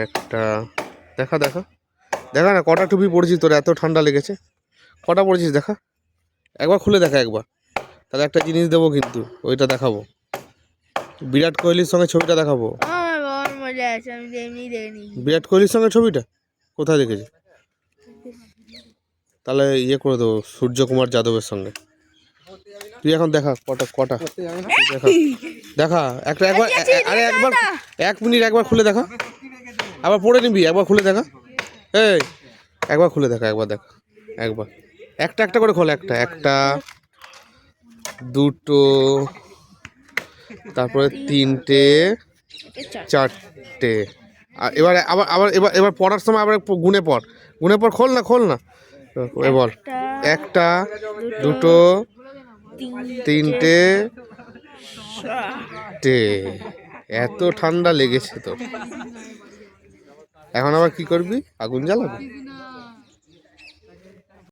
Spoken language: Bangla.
একটা দেখা দেখা দেখা না কটা টুপি পড়েছিস তোর, এত ঠান্ডা লেগেছে কটা পড়েছিস দেখা, একবার খুলে দেখা একবার, তাহলে একটা জিনিস দেবো কিন্তু, ওইটা দেখাবো, বিরাট কোহলির সঙ্গে ছবিটা দেখাবো। বিরাট কোহলির সঙ্গে ছবিটা কোথায় দেখেছি? তাহলে ইয়ে করে দেবো সূর্যকুমার যাদবের সঙ্গে। তুই এখন দেখা কটা কটা দেখা দেখা একটা একবার, আরে একবার 1 মিনিট একবার খুলে দেখা, আবার পড়ে নিবি, একবার খুলে দেখা, এই একবার খুলে দেখা, একবার দেখা, একবার একটা একটা করে খোল, একটা একটা দুটো, তারপরে তিনটে চারটে, আর এবার আবার আবার এবার এবার পড়ার সময় আবার গুনে পড়, গুনে পড়, খোল না খোল না, এবার একটা দুটো তিনটে চারটে। এত ঠান্ডা লেগেছে তো, এখন আবার কি করবি, আগুন জ্বালাবি?